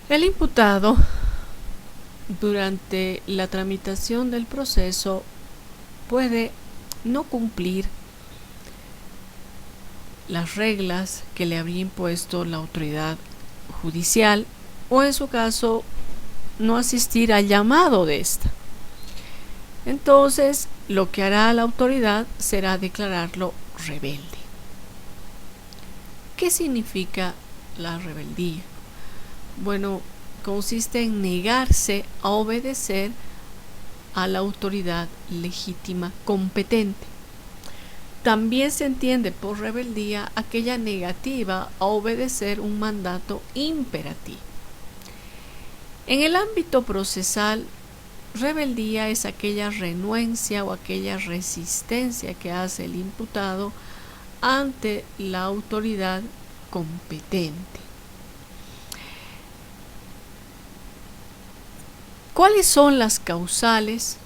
El imputado, durante la tramitación del proceso, puede no cumplir las reglas que le habría impuesto la autoridad judicial o, en su caso, no asistir al llamado de esta. Entonces, lo que hará la autoridad será declararlo rebelde. ¿Qué significa la rebeldía? Bueno, consiste en negarse a obedecer a la autoridad legítima competente. También se entiende por rebeldía aquella negativa a obedecer un mandato imperativo. En el ámbito procesal, rebeldía es aquella renuencia o aquella resistencia que hace el imputado ante la autoridad competente. ¿Cuáles son las causales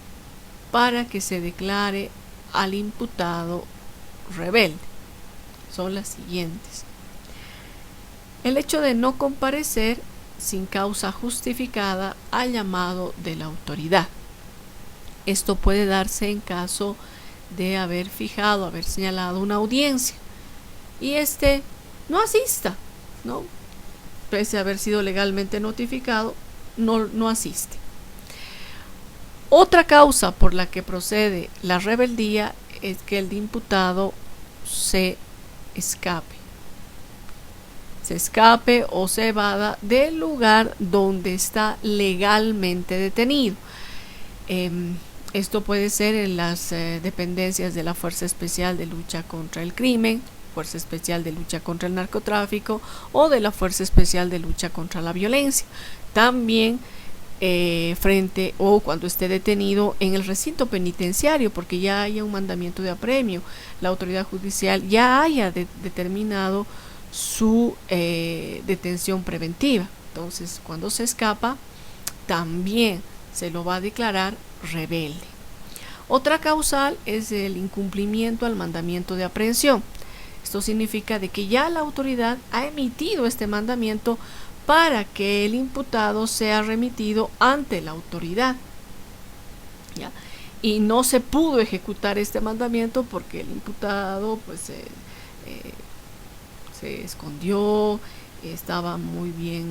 para que se declare al imputado rebelde? Son las siguientes: el hecho de no comparecer sin causa justificada al llamado de la autoridad. Esto puede darse en caso de haber señalado una audiencia y no asista, ¿no? Pese a haber sido legalmente notificado, no asiste. Otra causa por la que procede la rebeldía es que el imputado se escape o se evada del lugar donde está legalmente detenido. Esto puede ser en las dependencias de la Fuerza Especial de Lucha contra el Crimen, Fuerza Especial de Lucha contra el Narcotráfico o de la Fuerza Especial de Lucha contra la Violencia. También frente o cuando esté detenido en el recinto penitenciario, porque ya haya un mandamiento de apremio, la autoridad judicial ya haya determinado su detención preventiva. Entonces, cuando se escapa, también se lo va a declarar rebelde. Otra causal es el incumplimiento al mandamiento de aprehensión. Esto significa de que ya la autoridad ha emitido este mandamiento para que el imputado sea remitido ante la autoridad, ¿ya? Y no se pudo ejecutar este mandamiento porque el imputado se escondió, estaba muy bien,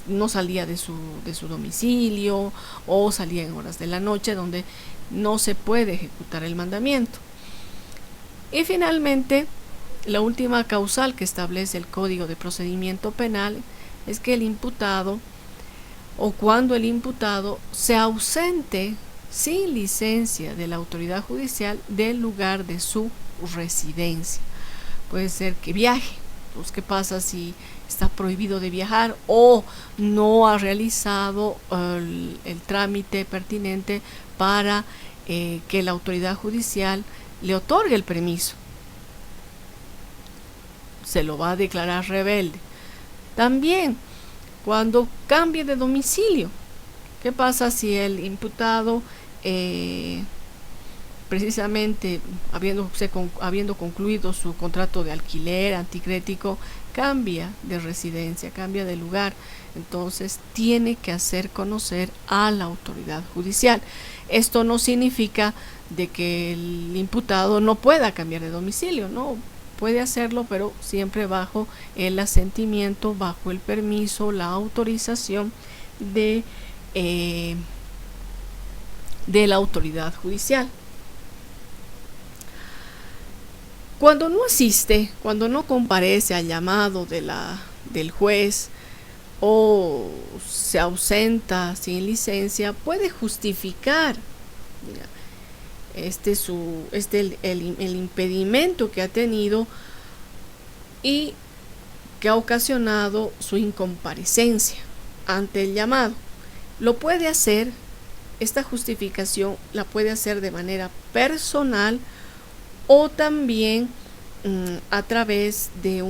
no salía de su domicilio o salía en horas de la noche donde no se puede ejecutar el mandamiento. Y finalmente, la última causal que establece el Código de Procedimiento Penal es que el imputado, o cuando el imputado se ausente sin licencia de la autoridad judicial del lugar de su residencia. Puede ser que viaje. Pues, ¿qué pasa si está prohibido de viajar o no ha realizado el trámite pertinente para que la autoridad judicial le otorgue el permiso? Se lo va a declarar rebelde. También cuando cambie de domicilio. ¿Qué pasa si el imputado precisamente habiendo concluido su contrato de alquiler anticrético, cambia de residencia, cambia de lugar? Entonces tiene que hacer conocer a la autoridad judicial. Esto no significa de que el imputado no pueda cambiar de domicilio, no, puede hacerlo, pero siempre bajo el asentimiento, bajo el permiso, la autorización de la autoridad judicial. Cuando no asiste, cuando no comparece al llamado del juez o se ausenta sin licencia, puede justificar el impedimento que ha tenido y que ha ocasionado su incomparecencia ante el llamado. Lo puede hacer, esta justificación la puede hacer de manera personal o también a través de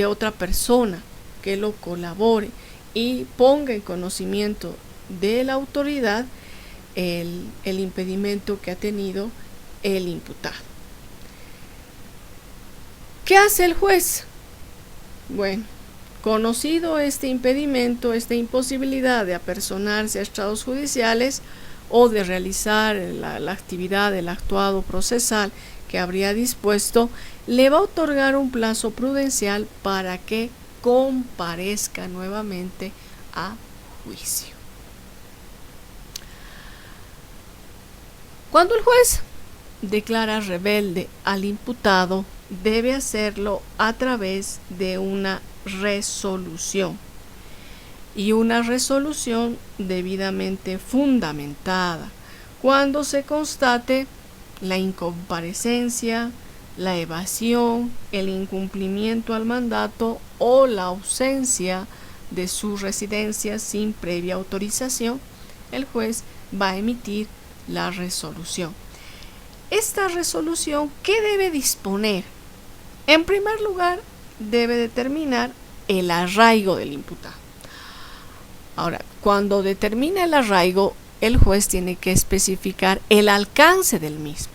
otra persona que lo colabore y ponga en conocimiento de la autoridad el impedimento que ha tenido el imputado. ¿Qué hace el juez? Bueno, Conocido este impedimento, esta imposibilidad de apersonarse a estrados judiciales o de realizar la actividad del actuado procesal que habría dispuesto, le va a otorgar un plazo prudencial para que comparezca nuevamente a juicio. Cuando el juez declara rebelde al imputado, debe hacerlo a través de una resolución, y una resolución debidamente fundamentada, cuando se constate la incomparecencia, la evasión, el incumplimiento al mandato o la ausencia de su residencia sin previa autorización. El juez va a emitir la resolución. Esta resolución, ¿qué debe disponer? En primer lugar, debe determinar el arraigo del imputado. Ahora, cuando determina el arraigo, el juez tiene que especificar el alcance del mismo,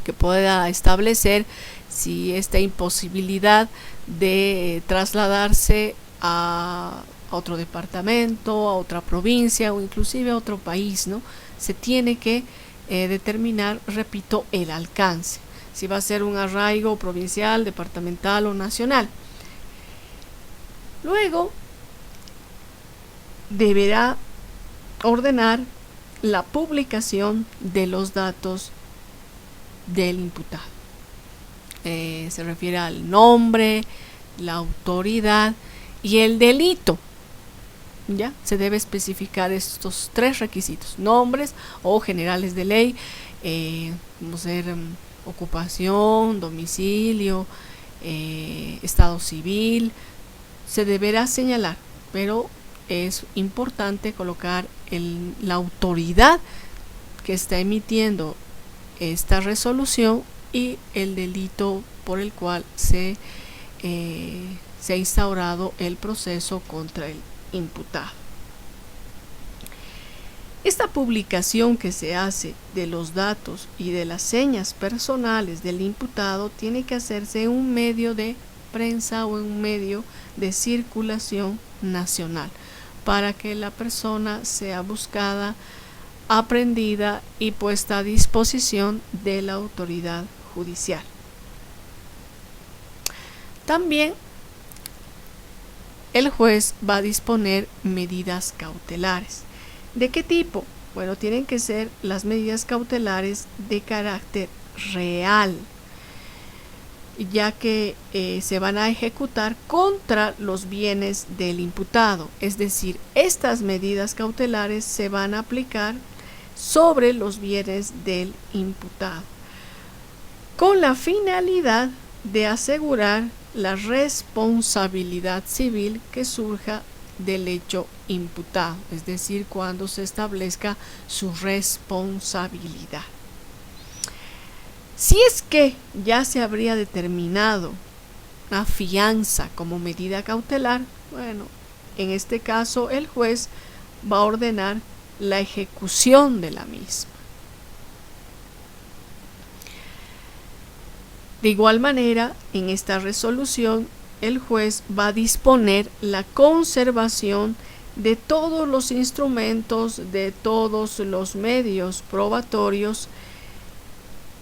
que pueda establecer si esta imposibilidad de trasladarse a otro departamento, a otra provincia o inclusive a otro país, ¿no? Se tiene que determinar, repito, el alcance, si va a ser un arraigo provincial, departamental o nacional. Luego, deberá ordenar la publicación de los datos del imputado. Se refiere al nombre, la autoridad y el delito. ¿Ya? Se debe especificar estos tres requisitos: nombres o generales de ley, como ser ocupación, domicilio, estado civil. Se deberá señalar, pero es importante colocar la autoridad que está emitiendo esta resolución y el delito por el cual se ha instaurado el proceso contra el imputado. Esta publicación que se hace de los datos y de las señas personales del imputado tiene que hacerse en un medio de prensa o en un medio de circulación nacional, para que la persona sea buscada, aprendida y puesta a disposición de la autoridad judicial. También el juez va a disponer medidas cautelares. ¿De qué tipo? Bueno, tienen que ser las medidas cautelares de carácter real, ya que se van a ejecutar contra los bienes del imputado. Es decir, estas medidas cautelares se van a aplicar sobre los bienes del imputado, con la finalidad de asegurar la responsabilidad civil que surja del hecho imputado, es decir, cuando se establezca su responsabilidad. Si es que ya se habría determinado una fianza como medida cautelar, bueno, en este caso el juez va a ordenar la ejecución de la misma. De igual manera, en esta resolución, el juez va a disponer la conservación de todos los instrumentos, de todos los medios probatorios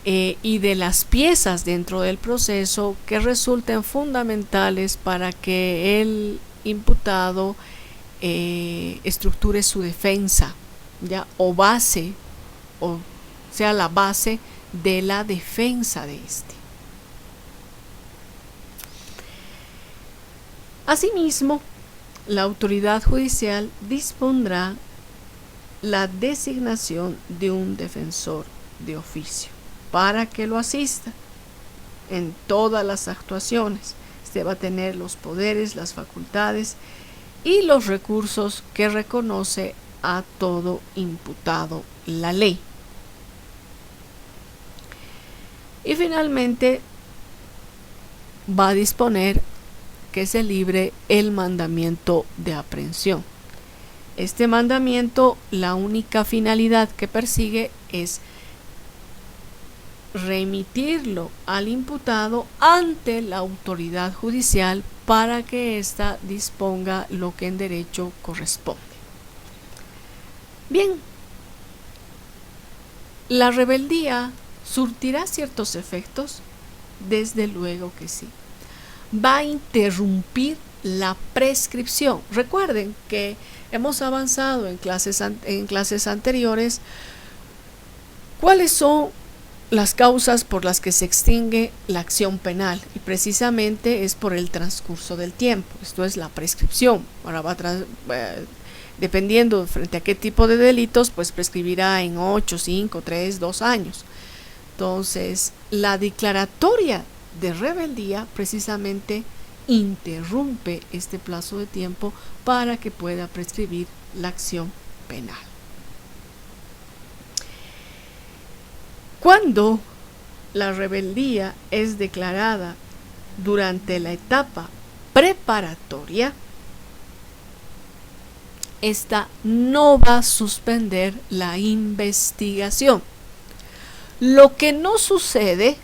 y de las piezas dentro del proceso que resulten fundamentales para que el imputado estructure su defensa, ¿ya? O sea la base de la defensa de este. Asimismo, la autoridad judicial dispondrá la designación de un defensor de oficio para que lo asista en todas las actuaciones. Este va a tener los poderes, las facultades y los recursos que reconoce a todo imputado la ley. Y finalmente va a disponer que se libre el mandamiento de aprehensión. Este mandamiento, la única finalidad que persigue es remitirlo al imputado ante la autoridad judicial para que ésta disponga lo que en derecho corresponde. Bien, ¿la rebeldía surtirá ciertos efectos? Desde luego que sí. Va a interrumpir la prescripción. Recuerden que hemos avanzado en clases anteriores. ¿Cuáles son las causas por las que se extingue la acción penal? Y precisamente es por el transcurso del tiempo. Esto es la prescripción. Ahora dependiendo frente a qué tipo de delitos, pues prescribirá en 8, 5, 3, 2 años. Entonces, la declaratoria de rebeldía precisamente interrumpe este plazo de tiempo para que pueda prescribir la acción penal. Cuando la rebeldía es declarada durante la etapa preparatoria, esta no va a suspender la investigación. Lo que no sucede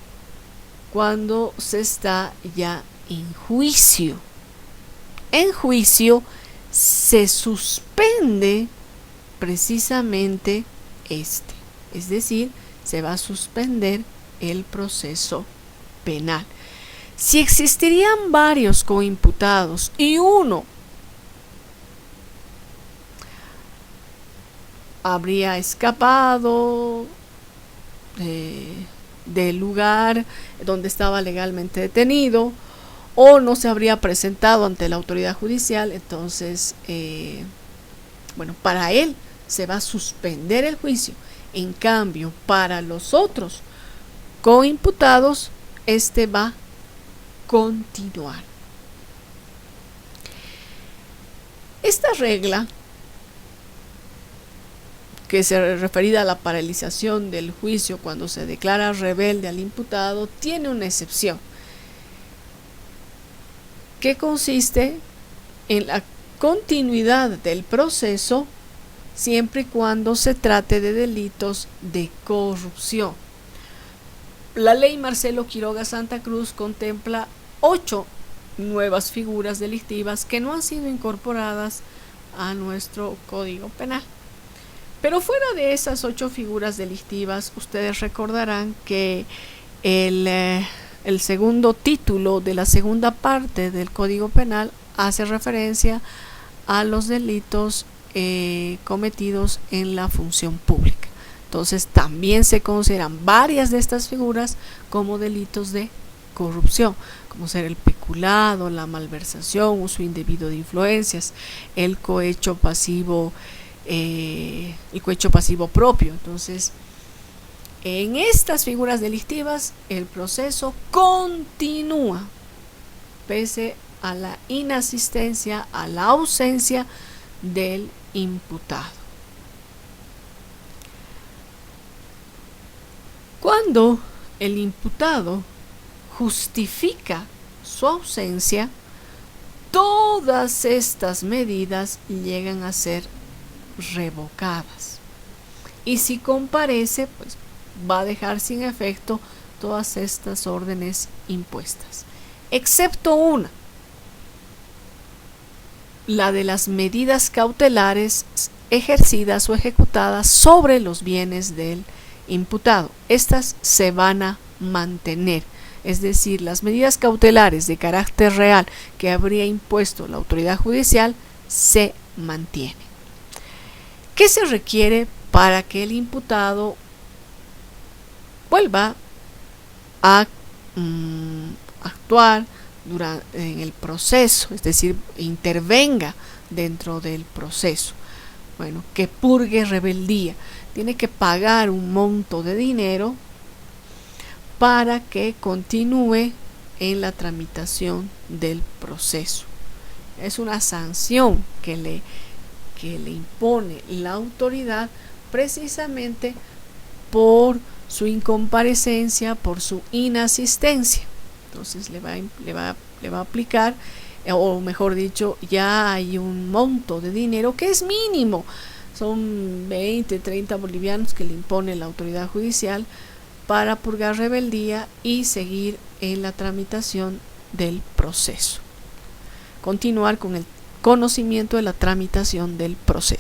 cuando se está ya en juicio. En juicio se suspende precisamente es decir, se va a suspender el proceso penal. Si existirían varios coimputados y uno habría escapado del lugar donde estaba legalmente detenido o no se habría presentado ante la autoridad judicial, entonces para él se va a suspender el juicio. En cambio, para los otros coimputados, este va a continuar. Esta regla, que se referida a la paralización del juicio cuando se declara rebelde al imputado, tiene una excepción, que consiste en la continuidad del proceso siempre y cuando se trate de delitos de corrupción. La ley Marcelo Quiroga Santa Cruz contempla 8 nuevas figuras delictivas que no han sido incorporadas a nuestro Código Penal. Pero fuera de esas 8 figuras delictivas, ustedes recordarán que el segundo título de la segunda parte del Código Penal hace referencia a los delitos cometidos en la función pública. Entonces también se consideran varias de estas figuras como delitos de corrupción, como ser el peculado, la malversación, uso indebido de influencias, el cohecho pasivo propio. Entonces, en estas figuras delictivas el proceso continúa pese a la inasistencia, a la ausencia del imputado. Cuando el imputado justifica su ausencia, todas estas medidas llegan a ser revocadas. Y si comparece, pues va a dejar sin efecto todas estas órdenes impuestas, excepto una, la de las medidas cautelares ejercidas o ejecutadas sobre los bienes del imputado. Estas se van a mantener, es decir, las medidas cautelares de carácter real que habría impuesto la autoridad judicial se mantienen. ¿Qué se requiere para que el imputado vuelva a actuar en el proceso, es decir, intervenga dentro del proceso? Bueno, que purgue rebeldía. Tiene que pagar un monto de dinero para que continúe en la tramitación del proceso. Es una sanción que le impone la autoridad precisamente por su incomparecencia, por su inasistencia. Entonces le va a aplicar, o mejor dicho, ya hay un monto de dinero que es mínimo, son 20, 30 bolivianos que le impone la autoridad judicial para purgar rebeldía y seguir en la tramitación del proceso. Continuar con el conocimiento de la tramitación del proceso.